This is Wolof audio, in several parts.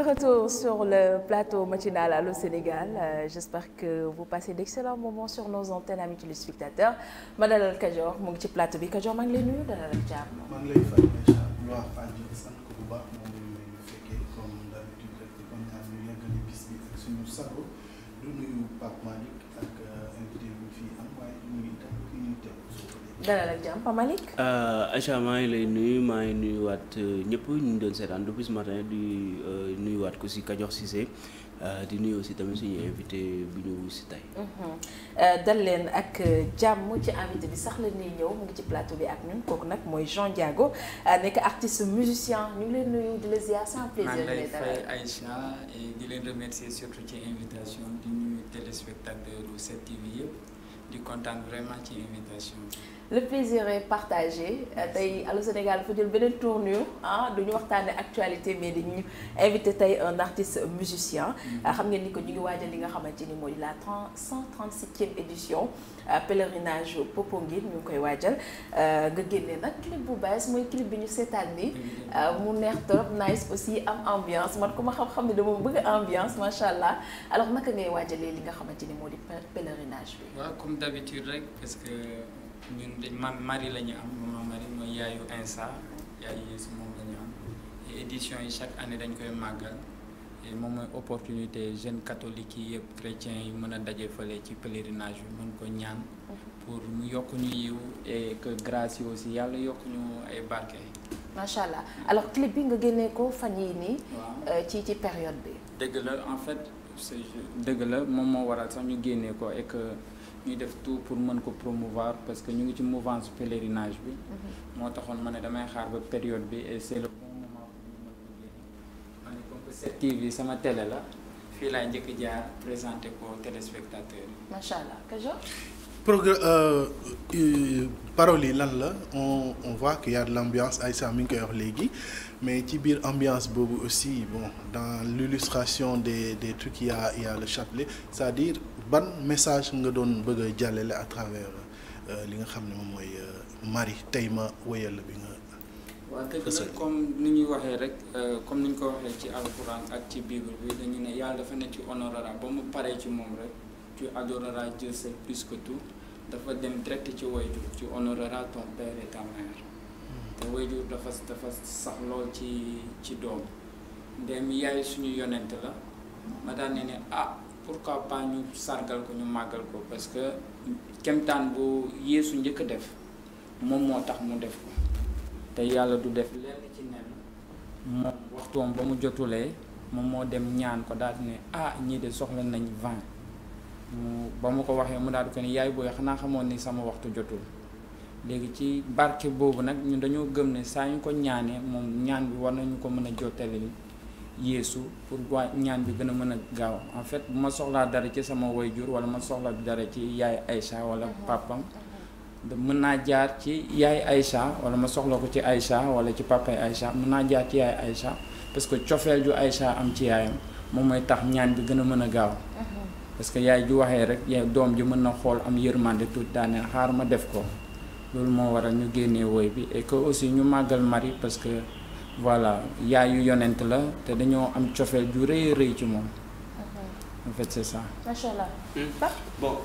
retour sur le plateau matinal Allô Sénégal. J'espère que vous passez d'excellents moments sur nos antennes, amis téléspectateurs. ma dalal Kajoor mu ngi ci plateau bi Kajoor maa ngi lay nuyu dalal ak jàmm. maa ngi lay fay incha allah Fatou sant ko bu baax moom la ñu fekkee comme d'habitude rek di ko ñaan ñu yeggali bis bi ak suñu sago du nuyu Pape Malick ak invité bi fii am waaye du nuyu itam ki ñuy teg dalal ak jàmm Pape Malick. Aïcha maa ngi lay nuyu maa ngi nuyuwaat ñëpp ñu doon seetaan depuis ce matin di nuyuwaat ko si Kajoor Cissé di nuyu aussi tamit suñu invité bi ñu si tey. dal leen ak jàmm ci invité bi sax la ñuy ñëw mu ngi ci plateau bi ak ñun kooku nag mooy Jean Ndiago nekk artiste musicien ñu ngi leen nuyu di la ziar c'est un plaisir. maa ngi lay fay Aïcha et di leen remercier surtout ci invitation di nuyu téléspectateurs du 7TV yëpp di kontaan vraiment ci invitation bi. le plaisir est partagé tey Allô Sénégal dafa jël beneen tournure duñu waxtaanee actualité mais dañu invité tey un artiste musicien. xam ngeen ni ko ñu ngi waajal li nga xamante ni mooy la 137e édition pèlerinage Popenguine ñu ngi koy waajal nga génne nag clip bu bees mooy clip bi ñu seetaan ni mu neex trop nice aussi am ambiance man ku ma xam-xam ne dama bëgg ambiance macha allah alors naka ngay waajalee li nga xamante ni moo di pèlerinage bi. waaw comme d'habitude rek parce que. ñun dañ Marie la ñu am maman Marie mooy yaayu Insa yaayu Yeesu moom la ñu am et édition yi chaque année dañ koy màggal et moom mooy opportunité jeunes catholiques yi yëpp chrétiens yi mën a daje fële ci pèlerinage bi mën ko ñaan pour mu yokk ñu yiw et que grâce yi aussi yàlla yokk ñu ay barke. macha allah alors clip bi nga génnee ko fan yii nii. ci période bi. dëgg la en fait c'est dëgg la moom moo waral sax ñu génnee ko et que. ñuy def tout pour mën ko promouvoir parce que ñu ngi ci mouvance pèlerinage bi. moo taxoon ma ne damay xaar ba période bi et c'est le bon moment pour ñu mën ko génne. ma ne comme que 7TV sama télé la fii laay njëkk jaar présenté ko téléspectateurs yi. macha allah Kajoor. paroles yi lan la on voit qu'il y a de l'ambiance Aïssa mi ngi koy wax léegi mais ci biir ambiance boobu aussi bon dans l'illustration des trucs il y a le chapelet c'est-à-dire ban message nga doon bëgg a jàllale à travers li nga xam ne moom mooy Marie tey ma wéyal bi nga. waaw dëgg la comme ni ñuy waxee rek comme ni ñu ko waxee ci alxuraan ak ci bible bi dañu ne yàlla dafa ne ci honorera ba mu paree ci moom rek tu adoreras Dieu seul plus que tout dafa dem direct ci waajur ci honoreras ton père et ta mère te waajur dafa sax lool ci doom ndem yaay suñu yonent la ma daan ne pourquoi pas ñu sargal ko ñu màggal ko parce que kemtaan bu Yeesu njëkk a def moom moo tax mu def ko te yàlla du def lenn ci nen moom waxtoom ba mu jotulee moom moo dem ñaan ko daal di ne ñii de soxla nañ vin ba mu ko waxee mu daal di ko ne yaay booy xanaa xamoon ni sama waxtu jotul léegi ci barke boobu nag ñun dañoo gëm ne saa ñu ko ñaanee moom ñaan bi war nañu ko mën a jottali Yeesu pour ñaan bi gën a mën a gaaw en fait bu ma soxlaa dara ci sama waajur wala ma soxla dara ci yaay Aïcha wala papam mën naa jaar ci yaay Aïcha wala ma soxla ko ci Aïcha wala ci papay Aïcha mën naa jaar ci yaay Aïcha parce que cofeel ju Aïcha am ci yaayam moom mooy tax ñaan bi gën a mën a gaaw parce que yaay ju waxee rek yaay doom ji mën na xool am yërmande tuuti daaneel xaar ma def ko loolu moo waral ñu génnee woy bi et que aussi ñu màggal Marie parce que voilà yaayu yonent la te dañoo am cofeel ju rëy ci moom en fait c'est ça. macha allah. bon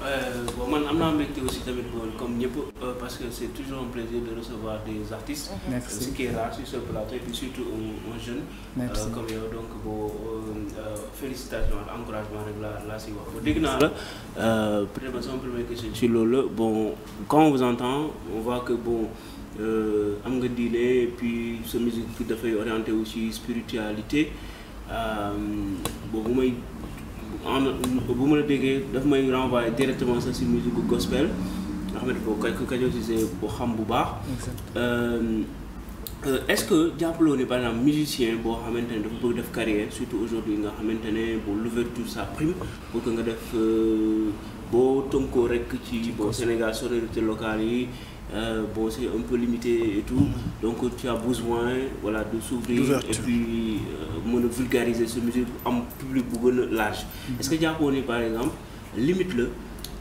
man am naa mbégte aussi tamit comme ñëpp parce que c'est toujours un plaisir de recevoir des artistes. Merci. Ce qui est rare sur ce plateau et puis surtout un jeune. Merci. Comme yow donc félicitations ak encouragement rek laa si wax. dégg naa la peut-être sama première question ci loolu la bon quand on vous entend on voit que bon. am nga diine et puis sa musique bi dafay orienté aussi spiritualité boobu bu ma la déggee daf may renvoyer directement sax si musique gospel nga xam ne boo Kajoor Cissé boo xam bu baax. est-ce que jàppaloo ni par exemple musicien boo xamante ne dafa bëgg def carrière surtout aujourd'hui nga xamante ne bon l'ouverture ça prime pour que nga def boo tënkoo rek ci bon Sénégal sonorité locale yi. Bon c'est un peu limité et tout donc tu as besoin voilà de s'ouvrir et puis mën a vulgariser sa musique am public bu gën a large est-ce que jàppoo ni par exemple limite la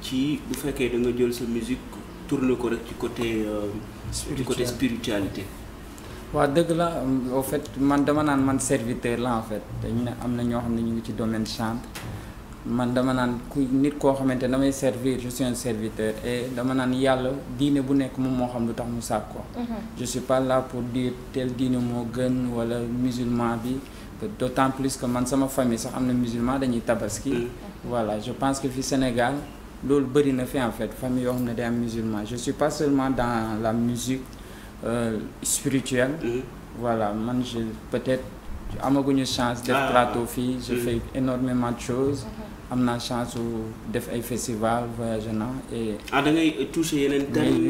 ci bu fekkee da nga jël sa musique tourner ko rek ci côté spiritualité. waaw dëgg la au fait man dama naan man serviteur la en fait dañu ne am na ñoo xam ne ñu ngi ci domaine chant man dama naan ku nit koo xamante ne damay servir je suis un serviteur et dama naan yàlla diine bu nekk moom moo xam lu tax mu sàkk ko. Je suis pas là pour dire tel diine moo gën wala musulman bi d'autant plus que man sama famille sax am na musulman dañuy tabaski. Voilà je pense que fi Sénégal loolu bëri na fi en fait famille yoo xam ne day am musulman je suis pas seulement dans la musique spirituelle. Voilà man je peut-être amaguñu chance def plateau fii je fais énormément de choses. am naa chance su def ay festival voyagé na et. da ngay toucher yeneen thèmes.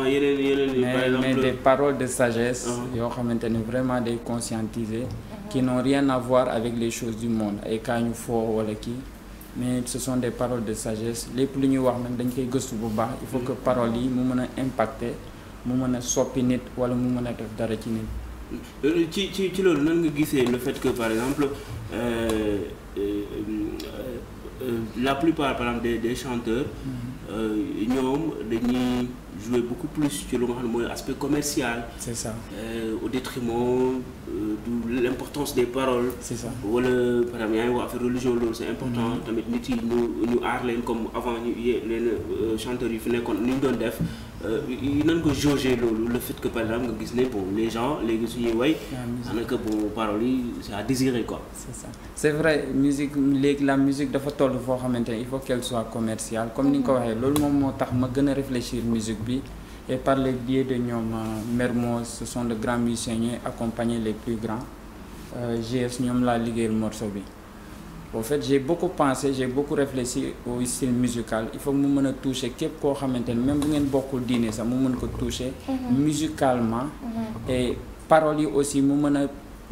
yeneen mais des paroles de sagesse. yoo xamante ne vraiment day conscientiser. qui n'ont rien à voir avec les choses du monde ay kaa ñu foo wala kii. mais ce sont des paroles de sagesse lépp lu ñuy wax nag dañ koy gëstu bu baax il faut que paroles yi mu mën a impacter mu mën a soppi nit wala mu mën a def dara ci nit. ci loolu nan nga gisee le fait que par exemple. La plupart par exemple des chanteurs ñoom dañuy jouer beaucoup plus ci lu nga xam ne mooy aspect commercial. C'est ça. Au détriment de l'importance des paroles. C'est ça. Wala par exemple yaa ngi wax affaire religion loolu c'est important tamit nit yi ñu aar leen comme avant ñu leen chanteurs yi fi nekkoon ni ñu doon def nan ko jauger loolu le fait que par exemple nga gis ne bon les gens léegi suñuy way daanaka bon paroles yi c'est à désirer quoi. C'est ça. C'est vrai musique léegi la musique dafa toll foo xamante ne il faut qu'elle soit commerciale comme ni nga ko waxee loolu moom moo tax ma gën a réfléchir musique bi et par le biais de ñoom Mermoz ce sont de grands musiciens ñooy accompagner les plus grands GS ñoom laa liggéeyal morceau bi. Au fait j'ai beaucoup pensé j'ai beaucoup réfléchi au style musical il faut que mu mën a toucher képp koo xamante ne même bu ngeen bokkul diine sax mu mën ko toucher musicalement et paroles yi aussi mu mën a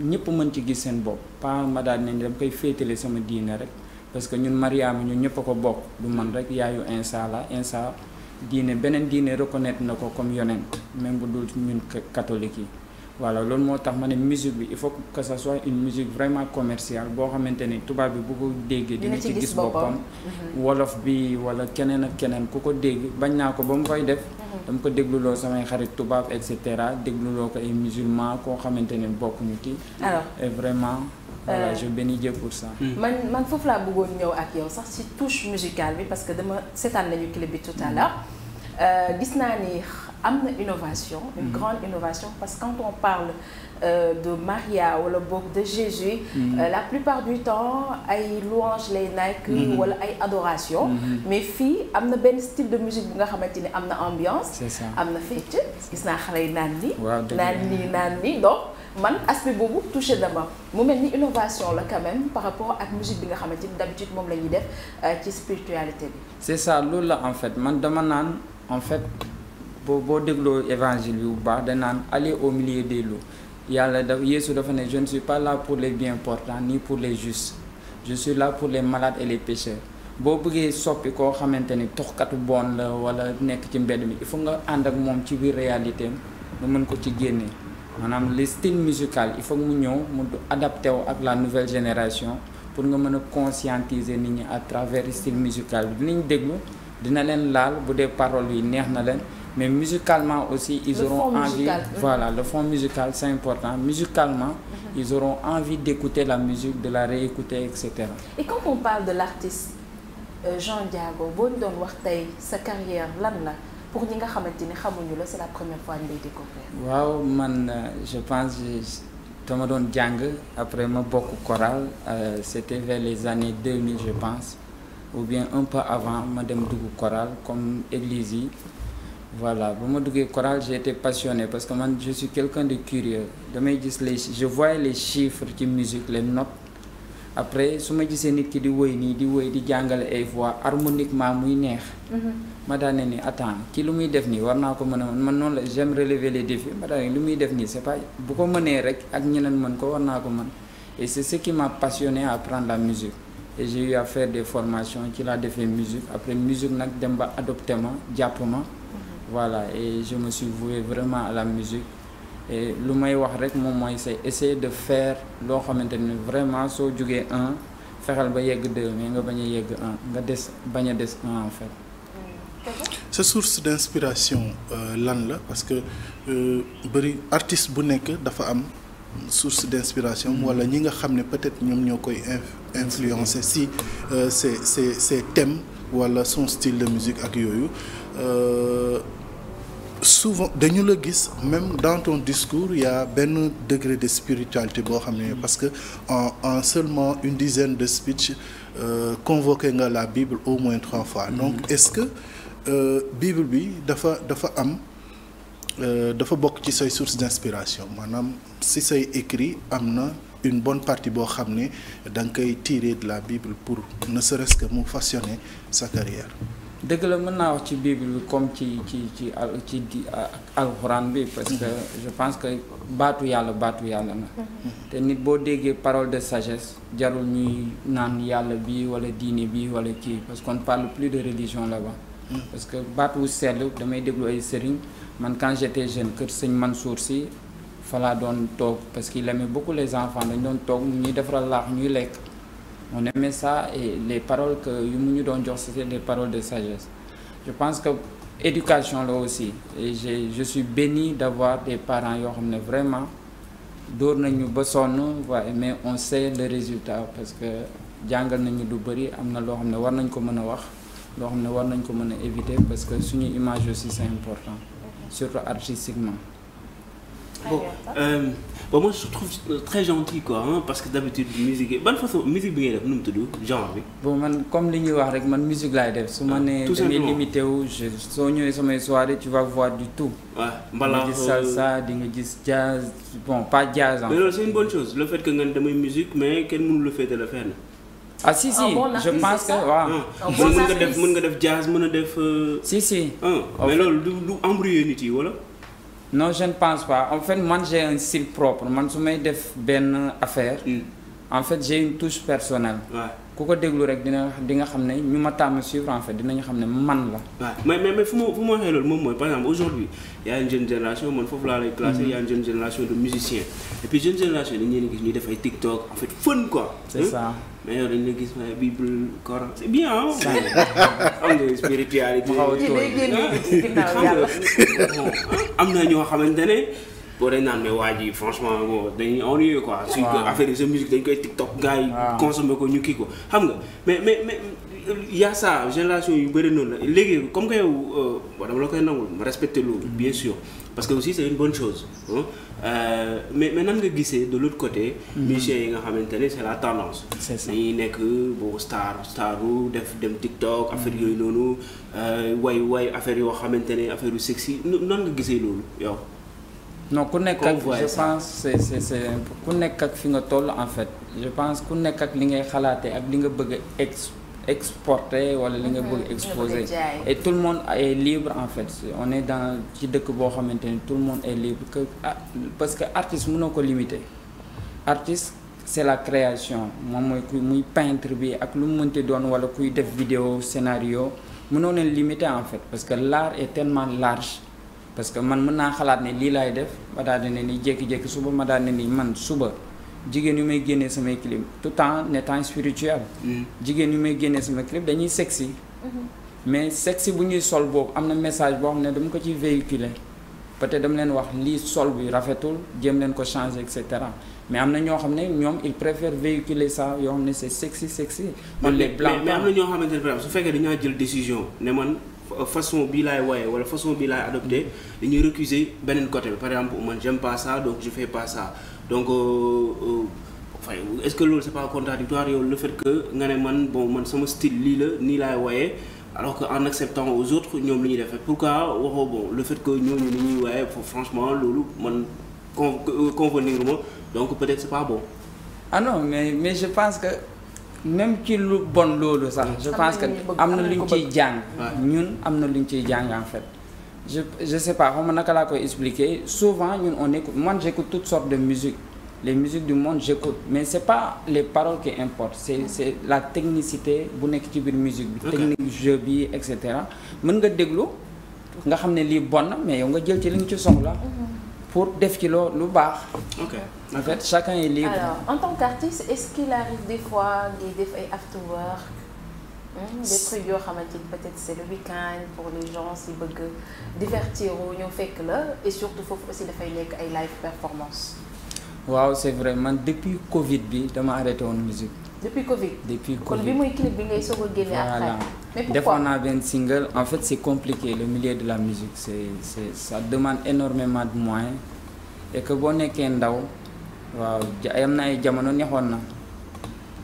ñëpp mën ci gis seen bopp pas ma daal ne dama koy féetale sama diine rek parce que ñun Mariama ñun ñëpp a ko bokk du man rek yaayu Insa la Insa diine beneen diine reconnaître na ko comme yonent même bu dul ñun catholique yi. Voilà loolu moo tax ma ne musique bi il faut que ça soit une musique vraiment commerciale boo xamante ni tubaab bi bu ko déggee dina ci gis boppam wolof bi wala keneen ak keneen ku ko dégg bañ naa ko ba mu koy def dama ko dégluloo samay xarit tubaab et cetera dégluloo ko ay musulman koo xamante ne bokkuñu ci et vraiment voilà je bénis Dieu pour ça. man foofu laa bëggoon ñëw ak yow sax ci touche musicale bi parce que dama seetaan nañu clip bi tout à l'heure gis naa ni am na innovation une grande innovation parce que quand on parle de Maria wala boog de Jésus la plupart du temps ay louange lay nekk wala ay adoration mais fii am na benn style de musique bu nga xamante ni am na ambiance c'est ça am na fecc gis naa xale yi naan ni donc man aspect boobu touché dama mu mel ni innovation la quand même par rapport ak musique bi nga xamante ni d'habitude moom la ñuy def ci spiritualité bi c'est ça loolu la en fait man dama naan en fait boo dégloo évangile bi bu baax da naan aller au milieu des loups yàlla Yeesu dafa ne je ne suis pas là pour les bien portants ni pour les justes je suis là pour les malades et les pécheurs boo bëggee soppi koo xamante ni toxkatu bon la wala nekk ci mbedd mi il faut nga ànd ak moom ci biir réalité nga mën ko ci génnee maanaam le style musical il faut mu ñëw mu adapté wu ak la nouvelle génération pour nga mën a conscientiser nit ñi à travers style musical bi dinañ déglu dina leen laal bu dee paroles yi neex na leen mais musicalement aussi ils auront envie voilà le fond musical c'est important musicalement ils auront envie d'écouter la musique de la réécouter etc. Et quand on parle de l'artiste Jean Ndiago boo ñu doon wax tey sa carrière lan la pour ñi nga xamante ni xamuñu la c'est la première fois ñu lay découvrir. waaw man je pense dama doon jàng après ma bokk chorale c'était vers les années 2000 je pense ou bien un peu avant ma dem dugg chorale comme église yi. Voilà ba ma duggee chorale j'ai été passionné parce que man je suis quelqu'un de curieux damay gis je voyais les chiffres ci musique les notes après su ma gisee nit ki di woy nii di woy di jàngale ay voix harmoniquement muy neex ma daane ni attends ki lu muy def nii war naa ko mën a man noonu la j'aime relever les défis ma daane lu muy def nii c'est pas bu ko mënee rek ak ñeneen mën ko war naa ko mën et c'est ce qui m'a passionné à apprendre la musique et j'ai eu à faire des formations ci laa defee musique après musique nag dem ba adopté ma jàpp ma voilà et je me suis voué vraiment à la musique et lu may wax rek moom mooy c'est essayer de faire loo xamante ni vraiment soo jógee 1 fexeel ba yegg 2 mais nga bañ a yegg 1 nga bañ a des 1 en fait. sa source d'inspiration lan la parce que bëri artiste bu nekk dafa am source d'inspiration wala ñi nga xam ne peut-être ñoom ñoo koy influencer si ses thèmes wala son style de musique ak yooyu souvent dañu la gis même dans ton discours il y a benn degré de spiritualité boo xam ne parce que en seulement une dizaine de speech convoqué nga la Bible au moins 3 fois donc est-ce que Bible bi dafa am dafa bokk ci say source d'inspiration maanaam si say écrit am na une bonne partie boo xam ne da nga koy tirer de la Bible pour ne serait-ce que mu façonner sa carrière. dëgg la mën naa wax ci Bible bi comme ci alxuraan bi parce que je pense que baatu yàlla na te nit boo déggee parole de sagesse jarul ñuy naan yàlla bi wala diine bi wala kii parce qu'on ne parle plus de religion là-bas parce que baatu wu sell damay déglu ay sëriñ man quand j'étais jeune kër sëñ Mansour si fa laa doon toog parce qu'il aimait beaucoup les enfants dañ doon toog ñuy defaral laax ñuy lekk on aimait ça et les paroles que yu mu ñu doon jox c'était des paroles de sagesse je pense que éducation là aussi et je suis béni d'avoir des parents yoo xam ne vraiment dóor nañu ba sonn waaye mais on sait le résultat parce que jàngal nañu lu bëri am na loo xam ne war nañ ko mën a wax loo xam ne war nañ ko mën a éviter parce que suñu image aussi c'est important surtout artistiquement. Bon moi je trouve très gentil quoi hein, parce que d'habitude musique ban façon musique bi ngay def nu mu tudd genre bi. bon man comme li ñuy wax rek man musique laay def su ma nee damay limité wu soo ñëwee samay soirée tu vas voir du tout. waaw mbalax di nga gis salsa di nga gis jazz bon pas jazz. mais loolu c'est une bonne chose le fait que nga damay musique mais kenn mënu la féete la fenn. ah si je pense que waaw. mën nga def jazz mën a def. si. mais loolu du embrouiller nit yi wala. non je ne pense pas en fait man j'ai un style propre man su may def benn affaire. en fait j'ai une touche personnelle. ku ko déglu rek di nga xam ne ñu ma tàmm suivre en fait dinañu xam ne man la. waaw mais fu ma waxee loolu moom mooy par exemple aujourd'hui y a une jeune génération man foofu laa lay classer y a une jeune génération de musiciens et puis jeune génération dañu leen gis ñuy def ay TikTok en fait fun quoi. c'est ça. mais yow dañu la gis waaye Bible Coran c'est bien ah. xam nga spiritualité. am na ñoo xamante ne. boo dañ naan mais waa ji franchement bon dañuy ennuyé quoi. waaw surtout affaire de sa musique dañ koy TikTok gars yi. consommer ko ñu kii ko xam nga mais y a ça génération yu bëri noonu la léegi comme que yow dama la koy nangul ma respecter loolu bien sûr parce que aussi c'est une bonne chose mais nan nga gisee de l'autre côté. musiciens yi nga xamante ne c'est la tendance. c'est ça dañuy nekk bon staru dem TikTok affaire yooyu noonu way affaire yoo xamante ne affaire yu sexy nan nga gisee loolu yow. non ku nekk ak je pense c'est ku nekk ak fi nga toll en fait je pense ku nekk ak li ngay xalaatee ak li nga bëgg a exporter wala li nga bëgg exposer et tout le monde est libre en fait on est dans ci dëkk boo xamante ni tout le monde est libre que parce que artiste mënoo ko limiter artiste c'est la création moom mooy kuy muy peintre bi ak lu mu mënti doon wala kuy def vidéo scénario mënoo leen limiter en fait parce que l'art est tellement large parce que man mën naa xalaat ne lii laay def ma daal di ne nii jékki-jékki suba ma daal di ne nii man suba jigéen yu may génnee samay clip tout en étant spirituel. jigéen yu may génnee samay clip dañuy sexy. mais sexy bu ñuy sol boobu am na message boo xam ne dama ko ciy véhiculer peut-être dama leen wax lii sol bi rafetul jéem leen ko changer et cetera mais am na ñoo xam ne ñoom ils préfèrent véhiculer ça yoo xam ne c'est sexy. mais am na ñoo xamante ne par exemple su fekkee dañoo jël décision ne man. façon bii laay woye wala façon bii laay adopté dañuy récuser beneen côté bi par exemple man j'aime pas ça donc je fais pas ça donc est-ce que loolu c'est pas contradictoire yow le fait que nga ne man sama style lii la nii laay woye alors que en acceptant aux autres ñoom li ñuy def pourquoi waxoo bon le fait que ñooñu li ñuy woye franchement loolu man convenir ma donc peut-être c'est pas bon. ah non mais je pense que. même ci lu bon loolu sax je pense que am na lu ñu ciy jàng ñun am na lu ñu ciy jàng en fait je sais pas xam nga naka laa koy expliquer souvent ñun on écoute man j'écoute toutes sortes de musique les musiques du monde j'écoute mais c'est pas les paroles qui importent c'est la technicité bu nekk ci biir musique bi technique jeu bi et cetera mën nga déglu nga xam ne lii bon na mais yow nga jël ci li nga ci soxla pour def ci lu baax. ok en fait chacun est libre. alors en tant qu'artiste est-ce qu'il arrive des fois ngay def ay after work des trucs yoo xamante ni peut-être c'est le week-end pour les gens si bëgg divertir ñoo fekk la et surtout foofu aussi dafay nekk ay live performance. waaw c'est vrai man depuis Covid bi dama arrêté woon musique. depuis Covid. kon bi muy clip bi ngay soog a génne après. voilà mais pourquoi defoon naa benn single en fait c'est compliqué le milieu de la musique c'est ça demande énormément de moyens et que boo nekkee ndaw waaw am na ay jamono neexoon na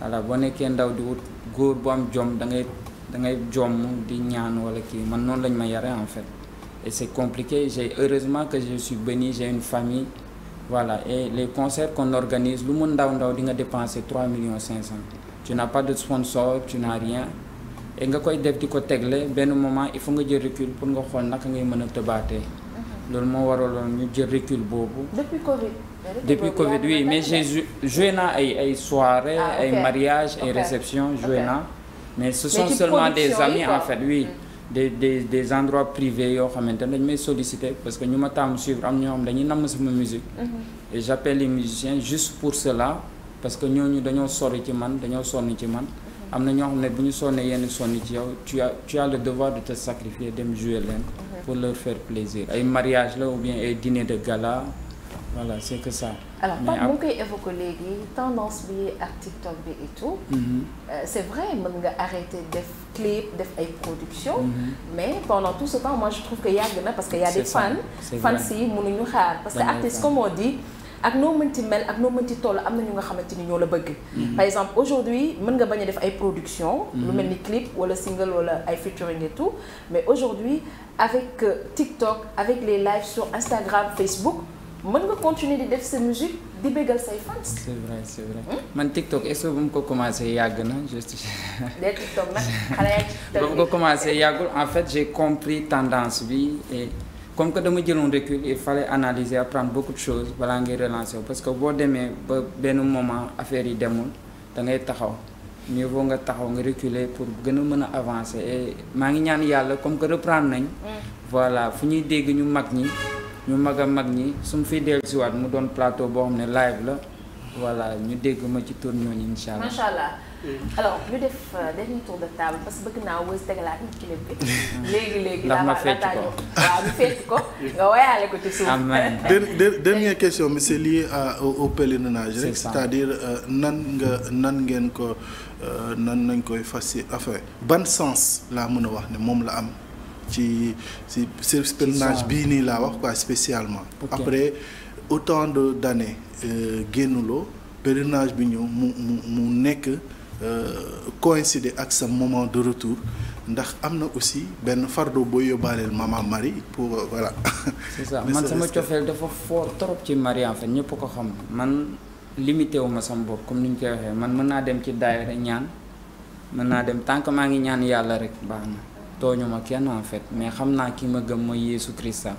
voilà boo nekkee ndaw di wut góor bu am jom da ngay jomm di ñaan wala kii man noonu lañ ma yare en fait et c'est compliqué heureusement que je suis béni j'ai une famille. Voilà, et les concerts qu'on organise, le monde ndaw di nga dépenser 3,5 millions. Tu n'as pas de sponsor, tu n'as rien. Et nga koy def di ko tegle benn moment il faut nga jël recul pour nga xool naka ngay mën a tëbaatee. Loolu moo waraloon ñu jël recul boobu. Depuis Covid oui, mais j'ai joué naa ay soirées, ay mariages, ay réceptions, joué naa. Mais ce sont seulement des amis en fait, oui. Des endroits privés yoo xamante ne dañ may solliciter parce que ñu ma taamu suivre am ñoo xam dañuy namm sama musique et j'appelle les musiciens juste pour cela parce que ñooñu dañoo sori ci man dañoo sonni ci man am na ñoo xam ne bu ñu sonnee yenn sonni ci yow tu as le devoir de te sacrifier dem jouer leen pour leur faire plaisir ay mariage la ou bien ay dîner de gala voilà c'est que ça. alors Pape mu ngi koy évoquer léegi tendance bi ak TikTok bi et tout. C'est vrai mën nga arrêter def clip def ay production. Mais pendant tout ce temps moi je trouve que yàgg na parce que y a des fans. fans yi mënuñu xaar parce que artiste comme on dit ak noo mënti mel ak noo mënti toll am na ñu nga xamante ni ñoo la bëgg. Par exemple aujourd'hui mën nga bañ a def ay production. lu mel ni clip wala single wala ay featuring et tout mais aujourd'hui avec TikTok avec les lives sur Instagram Facebook. mën nga continuer di def sa musique di bégal say fans. c'est vrai man TikTok est-ce que bu mu ko commencé yàgg na juste. des TikTok nag xale yaa TikTok bu mu ko commencé yàggul en fait j'ai compris tendance bi et comme que dama jëloon recul il fallait analyser apprendre beaucoup de choses balaa ngay relancer parce que boo demee ba benn moment affaire yi demul da ngay taxaw mieux vaut nga taxaw nga reculer pour gën a mën a avancer et maa ngi ñaan yàlla comme que reprendre nañ. voilà fu ñuy dégg ñu mag ñi. ñu mag a mag ñi su ma fiy dellusiwaat mu doon plateau boo xam ne live la voilà ñu dégg ma ci tour ñooñu incha allah. macha allah alors ñu def dernier tour de table parce que bëgg naa wës tegalaat ñu clip bi. léegi ndax ma fecc ko waaw ñu fecc ko nga woyaale ko ci suuf. amiin. Dernière question mais c'est lié au pèlerinage rek. C'est-à-dire nan ngeen ko nan nañ koy fas enfin ban sens laa mën a wax ne moom la am. ci pèlerinage bii nii laa wax quoi spécialement. Après autant d'années génnuloo pèlerinage bi ñëw mu nekk coïncider ak sa moment de retour ndax am na aussi benn fardeau booy yóbbaaleel maman Marie pour voilà. c'est ça man sama cofeel dafa fort trop ci Marie en fait ñëpp ko xam man limité wu ma sama bopp comme ni ñu koy waxee man mën naa dem ci daayira ñaan mën naa dem tant que maa ngi ñaan yàlla rek baax na. tooñu ma kenn en fait mais xam naa ki ma gëm mooy Yeesu Christa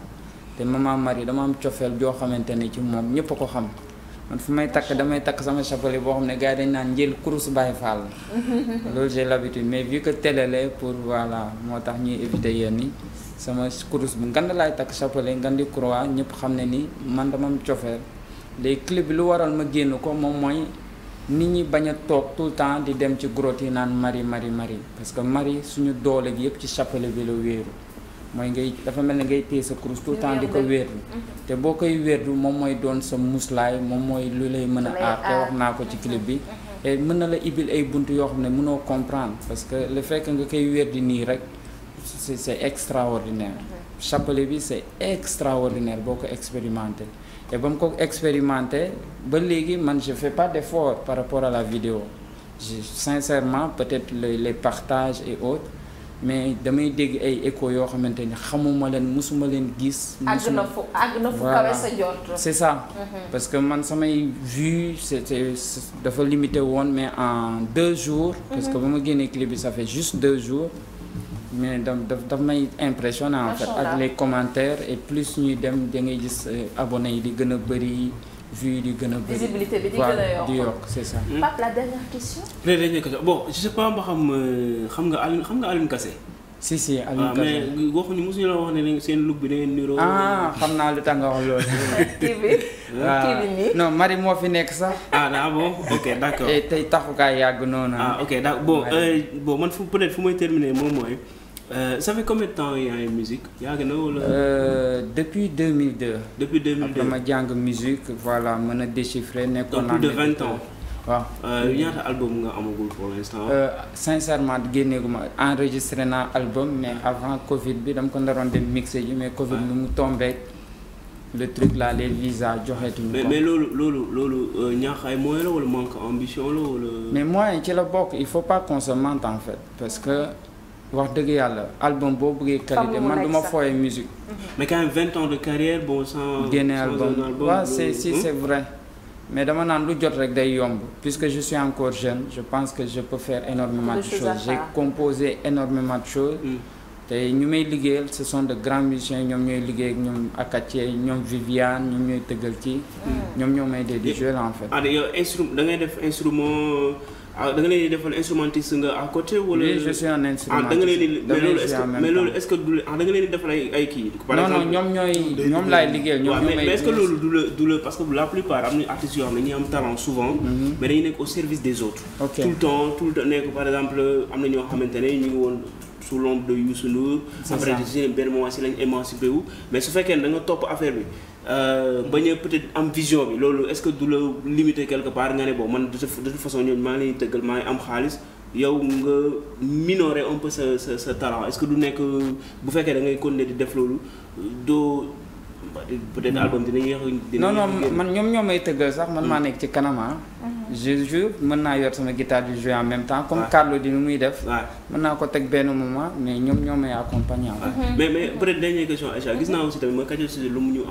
te maman Marie dama am cofeel joo xamante ne ci moom ñëpp a ko xam man fu may takk damay takk sama chapelet boo xam ne gars yi dañ naan njël kurus Baye Fall loolu j'ai l'habitude mais vu que télé la pour voilà moo tax ñuy éviter yenn yi sama kurus bu ngand laay takk chapelet ngandi croix ñëpp xam ne ni man dama am cofeel les clip bi lu waral ma génn ko moom mooy nit ñi bañ a toog tout le temps di dem ci grotte yi naan Marie parce que Marie suñu doole gi yëpp ci chapelet bi la wéeru mooy ngay dafa mel ne ngay téye sa kurus tout le temps di ko wéeru te boo koy wéeru moom mooy doon sa muslaay moom mooy lu lay mën a aar te wax naa ko ci clip bi et mën na la ibil ay bunt yoo xam ne mënoo comprendre parce que le fait que nga koy wéer di nii rek c'est extraordinaire chapelet bi c'est extraordinaire boo ko expérimenté et ba mu ko expérimenté ba léegi man je fais pas d'effort par rapport à la vidéo sincèrement peut-être les partages et autres mais damay dégg ay écho yoo xamante ni xamuma leen musuma leen gis. àgg na fu kawe sa jot. c'est ça. parce que man samay vues c'était dafa limité woon mais en 2 jours. parce que ba ma génnee clip bi ça fait juste 2 jours. mais daf may impressionné en fait ak les commentaires et plus ñuy dem da ngay gis abonnés yi di gën a bëri vues yi di gën a bëri visibilité bi di gën a yokk c'est ça. Pape la dernière question. bon je sais pas ba xam nga Alioune Kassé si Alioune Kase. mais waxuñu mosuñu la wax ne seen look bi da ngeen niroo. xam naa lu tax nga wax loolu. kii bi nii. non Marie moo fi nekk sax. Bon ok d'accord. tey taxukaay yàgg noonu. Ok d'accord bon man peut-être fu may terminer moom mooy ça fait combien de temps yaa ngi musique yàgg na wala. depuis 2002. depuis 2002 après ma jàng musique voilà mën a déchiffrer nekkoon naa. plus de 20 ans. waaw ñaata album nga amagul pour l'instant. sincèrement génneeguma enregistré naa album mais avant Covid bi dama ko ndaroon dem mixé ji mais Covid bi mu tombé le truc là les visas joxetuñu ko. mais loolu ñaax ay moyens la wala manque ambition la wala. mais moyens ci la bokk il faut pas qu'on se mente en fait parce que wax dëgg yàlla album boo bëggee qualité man du ma fooyee musique. mais quand même 20 ans de carrière bon sans. génne album waaw c'est vrai. mais dama naan lu jot rek day yomb puisque je suis encore jeune je pense que je peux faire énormément de choses j'ai composé énormément de choses te ñu may liggéeyal ce sont de grands musiciens ñoom ñooy liggéey ak ñoom Akathie ñoom Viviane ñoom ñooy tëggal kii ñoom ñoo may di jouer en fait. yow da ngay def instrument da nga leen di defal instrumentiste nga à côté wala. oui je suis un instrumentiste. da nga leen di mais loolu est-ce que du da nga leen di defal ay kii. par exemple non ñoom laay liggéeyal. ñoom ñoo may mais est-ce que loolu du la parce que la plupart am na artistes yoo xam ne ñi am talent souvent. mais dañuy nekk au service des autres. tout le temps nekk par exemple am na ñoo xamante ne ñu ngi woon sous l'ombre de Youssou Ndour. après ci benn moment si lañ émancipé wu mais su fekkee ne da nga topp affaire bi. bañ a peut-être am vision bi loolu est-ce que du la limiter quelque part nga ne bon man de toute façon ñooñu maa ngi leen tëggal maa ngi am xaalis yow nga minorer un peu sa talent est-ce que du nekk bu fekkee da ngay continuer di def loolu doo peut-être album dina yéex non man ñoom ñoo may tëggal sax man maa nekk ci kanama je joue mën naa yor sama guitare di jouer en même temps comme Carlo di nu muy def mën naa ko teg benn moment mais ñoom ñoo may accompagner mais peut-être dernière question Aïcha gis naa aussi tamit ma Kajoor Cissé lu mu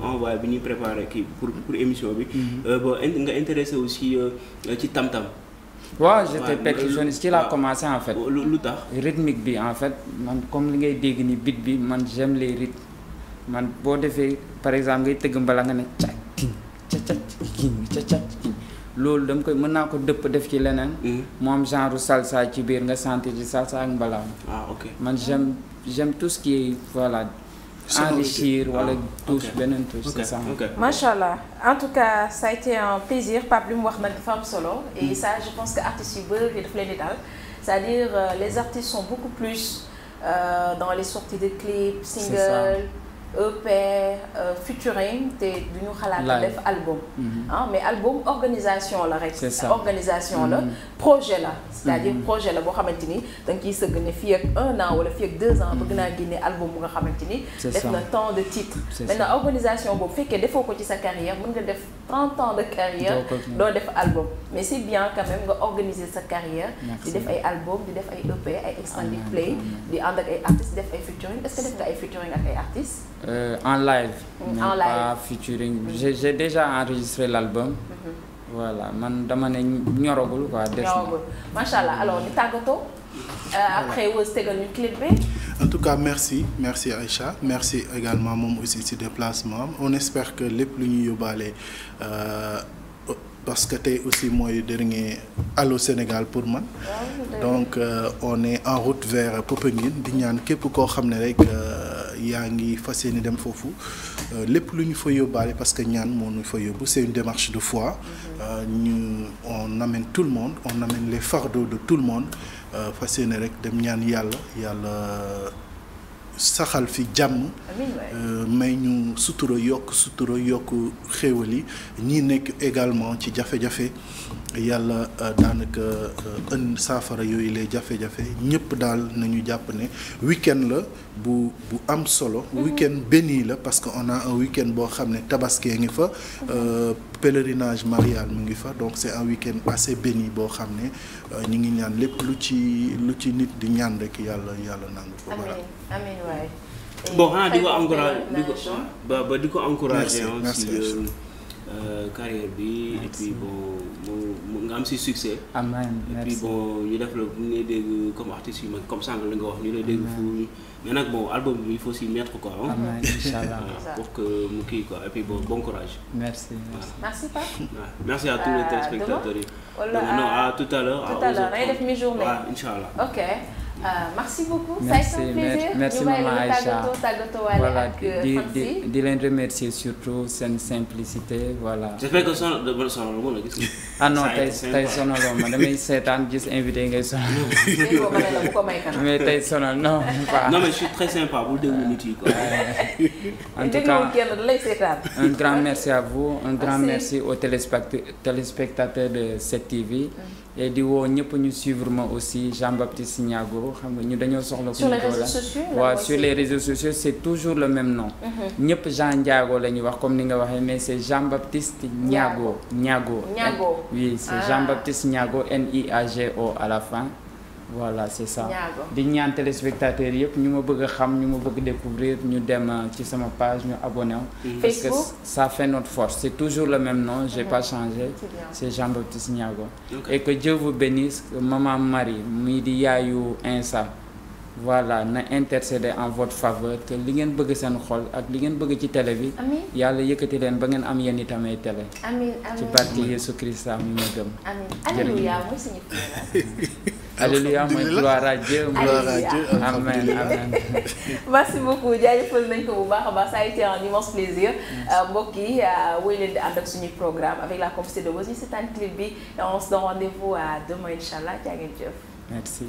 envoyé bi ñuy préparé kii pour émission bi nga intéressé aussi ci tam-tam waaw j'étais percussionniste ci laa commencé en fait lu tax rythmique bi en fait man comme li ngay dégg ni beat bi man j'aime les rythmes man boo defee par exemple ngay tëgg mbala nga ne ca loolu dama koy mën naa ko dëpp def ci leneen mu am genre salsa ci biir nga sentir ci salsa ak mbalaam ok man j'aime tout ce qui est voilà enrichir wala touche beneen touche c'est ça machallah en tout cas ça a été un plaisir Pape li mu wax nag dafa am solo et ça je pense que artistes yu bëri daf leen di daal c'est-à-dire les artistes sont beaucoup plus dans les sorties de clips single EP featuring te duñu xalaat def album mais album organisation la rek organisation la projet la c'est-à-dire projet la boo xamante ni da nga ciy sëgg ne fii ak 1 an wala fii ak 2 ans bëgg naa génne album bu nga xamante ni def na tant de titres maintenant organisation boobu fekkee defoo ko ci sa carrière mën nga def 30 ans de carrière doo def album mais c'est bien quand même nga organiser sa carrière di def ay album di def ay EP ay extended play di ànd ak ay artistes def ay featuring est-ce que def nga ay featuring ak ay artistes en live mais pas featuring j'ai déjà enregistré l'album voilà man dama ne ñoragul quoi des ñoragul machallah alors ñu tàggatoo après Weuz tegal ñu clip bi en tout cas merci Aïcha merci également moom aussi ci déplacement on espère que lépp lu ñu yóbbaale parce que tey aussi mooy dernier Allô Sénégal pour man donc on est en route vers Popenguine di ñaan képp koo xam ne rek yaa ngi fas yéene dem foofu lépp lu ñu fa yóbbaale parce que ñaan moo ñu fa yóbbu c'est une démarche de foi on amène tout le monde on amène les fardeaux de tout le monde fas yéene rek dem ñaan yàlla saxal fi jàmm may ñu sutura yokk xéewal yi ñi nekk également ci jafe-jafe yàlla daanaka saafara yooyu lay jafe-jafe ñëpp daal nañu jàpp ne week-end la bu am solo week-end béni la parce que on a un week-end boo xam ne tabaski ngi fa pèlerinage marial mu ngi fa donc c'est un week-end assez béni boo xam ne ñu ngi ñaan lépp lu ci nit di ñaan rek yàlla nangu ko voilà. amiin waay. bon di ko encourager merci carrière bi et puis bon mu nga am si succès. amiin et puis bon ñu def la bu ngay dégg comme artiste yu mag comme sànq la nga wax ñu lay dégg fu mais nag bon album bi il faut s'y mettre quoi. amiin inchallah pour que mu kii quoi et puis bon courage. merci Pape. merci à tous les téléspectateurs yi. wala non à tout à l'heure. tout à l'heure day def mi-journée. waaw inchallah. ok. merci beaucoup. Merci, ça a été un plaisir. merci maman Aïcha. Voilà, di leen remercier surtout seen simplicité voilà. j'espère que sonal la gis. Ah non tey sonaloo ma damay seetaan gis invité ngay sonal. mais tey sonal non. non mais je suis très sympa bu déglu nit yi quoi. En tout cas un grand merci à vous, un grand merci aux téléspectateurs de 7TV. et di woo ñëpp ñu suivre ma aussi Jean-Baptiste Niago xam nga ñu dañoo soxla. sur les réseaux sociaux waaw sur les réseaux sociaux c'est toujours le même nom. ñëpp Jean Ndiago la ñuy wax comme ni nga waxee mais c'est Jean-Baptiste Niago. Oui c'est Jean-Baptiste Niago Niago à la fin. Voilà c'est ça di ñaan téléspectateurs yëpp ñu ma bëgg a xam ñu ma bëgg découvrir ñu dem ci sama page ñu abonné parce que ça fait notre force c'est toujours le même nom j'ai pas changé c'est Jean-Baptiste Niago et que Dieu vous bénisse maman Marie muy di yaayu Insa voilà na intercéder en votre faveur que li ngeen bëgg seen xol ak li ngeen bëgg ci télé bi yàlla yëkkati leen ba ngeen am yéen itam ay télé ci barke Yesu Christa mi ma gëm alléluia mooy signifié alléluia mooy gloire à Dieu amen amen merci beaucoup jaajëfal nañ ko bu baax a baax ça a été un immense plaisir mbokk yi wéy leen di ànd ak suñu programme avec la complicité de Woz c'est un clip bi et on se donne rendez-vous à demain inchallah jaa ngeen jëf merci.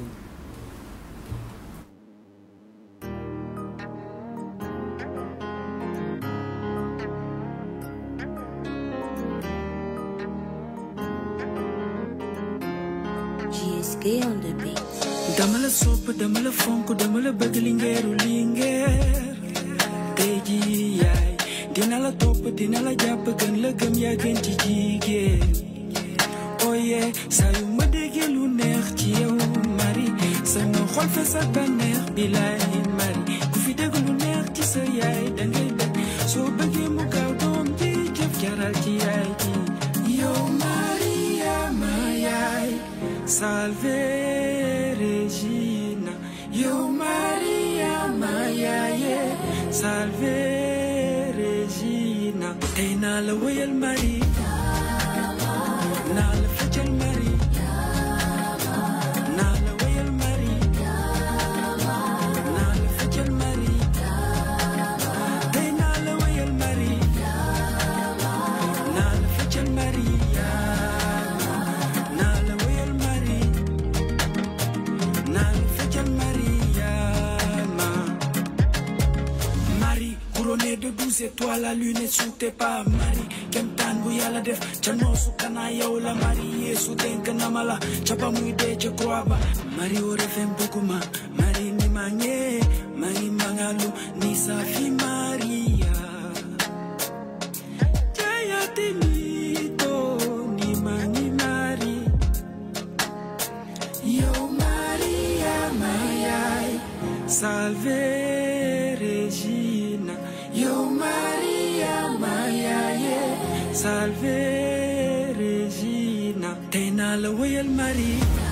dama la sopp dama la fonk dama la bëgg lingeeru lingeer tey jii yaay dina la topp dina la jàpp gën la gëm yaa gën ci jigéen oye saa yu ma déggee lu neex ci yow mari sama xol fe sa bànneex bilaay mari ku fi dégg lu neex ci sa yaay dangay bëgg soo bëggee mu gaaw doom ji jëf jaral ci yaay ji yow Maria ma yaay salve Regina, yo Maria, Maya, salve Regina. Hey, na la wayal Maria, na la fajal Maria, na la wayal Maria, na la fajal Maria. Hey, na la wayal Maria, na la fajal Maria, na la wayal Maria. Marie, couronnée de 12 étoiles, la lune est sous tes pas. Marie, kemtan bu yàlla def ca noosu kana yow la Marie Yeesu denk na ma la ca ba muy dee ca croix ba. Marie o refem buguma, Marie ni mange, Marie mangalu ni safi Maria. Jayate mito ni mani Marie. Yo Maria, Maya, salve Regina. Yo Maria, Maya, salve Regina. Tena la wayal Maria.